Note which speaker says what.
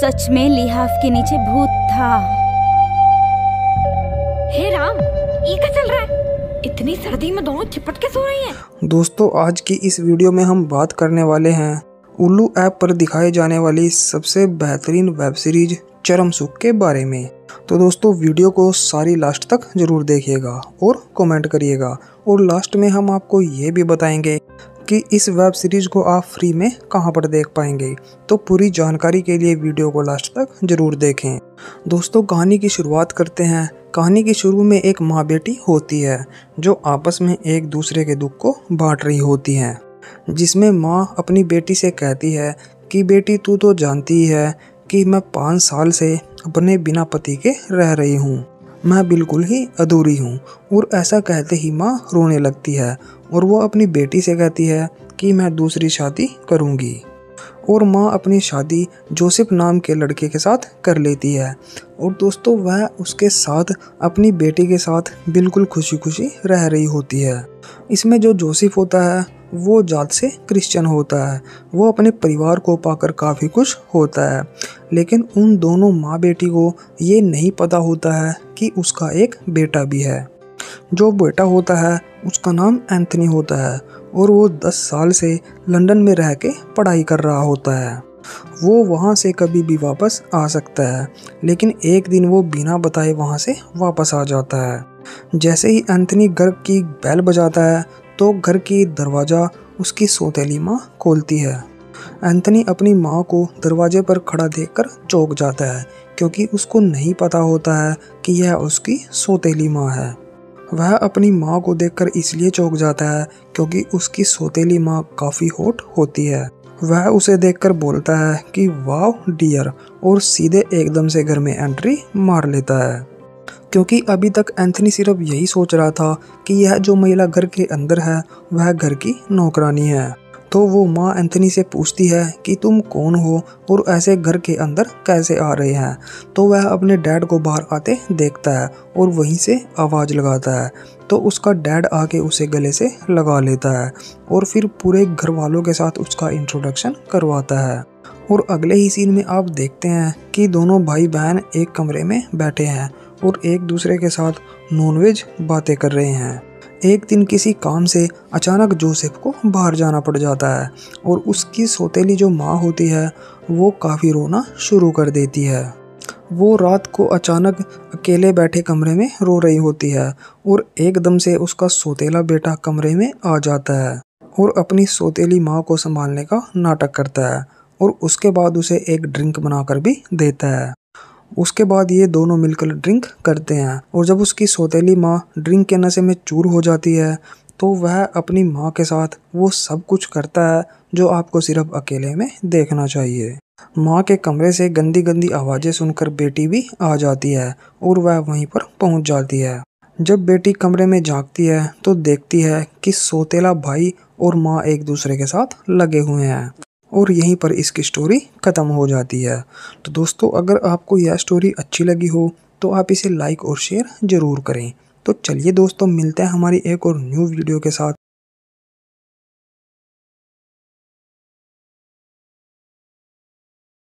Speaker 1: सच में लिहाफ के नीचे भूत था।
Speaker 2: हे राम, ये क्या चल रहा है? इतनी सर्दी में दोनों चिपट के सो रही हैं।
Speaker 3: दोस्तों, आज की इस वीडियो में हम बात करने वाले हैं उल्लू ऐप पर दिखाई जाने वाली सबसे बेहतरीन वेब सीरीज चरम सुख के बारे में। तो दोस्तों, वीडियो को सारी लास्ट तक जरूर देखिएगा और कमेंट करिएगा। और लास्ट में हम आपको ये भी बताएंगे कि इस वेब सीरीज को आप फ्री में कहां पर देख पाएंगे। तो पूरी जानकारी के लिए वीडियो को लास्ट तक जरूर देखें। दोस्तों, कहानी की शुरुआत करते हैं। कहानी की शुरू में एक माँ बेटी होती है जो आपस में एक दूसरे के दुख को बांट रही होती हैं, जिसमें माँ अपनी बेटी से कहती है कि बेटी, तू तो जानती ही है कि मैं 5 साल से अपने बिना पति के रह रही हूँ। मैं बिल्कुल ही अधूरी हूँ। और ऐसा कहते ही माँ रोने लगती है और वो अपनी बेटी से कहती है कि मैं दूसरी शादी करूँगी। और माँ अपनी शादी जोसेफ नाम के लड़के के साथ कर लेती है। और दोस्तों, वह उसके साथ अपनी बेटी के साथ बिल्कुल खुशी खुशी रह रही होती है। इसमें जो जोसेफ होता है वो जात से क्रिश्चियन होता है। वो अपने परिवार को पाकर काफ़ी खुश होता है, लेकिन उन दोनों माँ बेटी को ये नहीं पता होता है कि उसका एक बेटा भी है। जो बेटा होता है उसका नाम एंथनी होता है और वो 10 साल से लंदन में रह के पढ़ाई कर रहा होता है। वो वहाँ से कभी भी वापस आ सकता है, लेकिन एक दिन वो बिना बताए वहाँ से वापस आ जाता है। जैसे ही एंथनी घर की बेल बजाता है तो घर की दरवाज़ा उसकी सौतेली माँ खोलती है। एंथनी अपनी माँ को दरवाजे पर खड़ा देखकर चौंक जाता है, क्योंकि उसको नहीं पता होता है कि यह उसकी सौतेली माँ है। वह अपनी माँ को देखकर इसलिए चौंक जाता है क्योंकि उसकी सौतेली माँ काफ़ी हॉट होती है। वह उसे देखकर बोलता है कि वाह डियर, और सीधे एकदम से घर में एंट्री मार लेता है। क्योंकि अभी तक एंथनी सिर्फ यही सोच रहा था कि यह जो महिला घर के अंदर है वह घर की नौकरानी है। तो वो माँ एंथनी से पूछती है कि तुम कौन हो और ऐसे घर के अंदर कैसे आ रहे हैं। तो वह अपने डैड को बाहर आते देखता है और वहीं से आवाज़ लगाता है। तो उसका डैड आके उसे गले से लगा लेता है और फिर पूरे घर वालों के साथ उसका इंट्रोडक्शन करवाता है। और अगले ही सीन में आप देखते हैं कि दोनों भाई बहन एक कमरे में बैठे हैं और एक दूसरे के साथ नॉनवेज बातें कर रहे हैं। एक दिन किसी काम से अचानक जोसेफ को बाहर जाना पड़ जाता है और उसकी सौतेली जो माँ होती है वो काफ़ी रोना शुरू कर देती है। वो रात को अचानक अकेले बैठे कमरे में रो रही होती है और एकदम से उसका सौतेला बेटा कमरे में आ जाता है और अपनी सौतेली माँ को संभालने का नाटक करता है और उसके बाद उसे एक ड्रिंक बनाकर भी देता है। उसके बाद ये दोनों मिलकर ड्रिंक करते हैं और जब उसकी सौतेली माँ ड्रिंक के नशे में चूर हो जाती है तो वह अपनी माँ के साथ वो सब कुछ करता है जो आपको सिर्फ अकेले में देखना चाहिए। माँ के कमरे से गंदी गंदी आवाज़ें सुनकर बेटी भी आ जाती है और वह वहीं पर पहुँच जाती है। जब बेटी कमरे में झांकती है तो देखती है कि सौतेला भाई और माँ एक दूसरे के साथ लगे हुए हैं और यहीं पर इसकी स्टोरी ख़त्म हो जाती है। तो दोस्तों, अगर आपको यह स्टोरी अच्छी लगी हो तो आप इसे लाइक और शेयर ज़रूर करें। तो चलिए दोस्तों, मिलते हैं हमारी एक और न्यू वीडियो के साथ।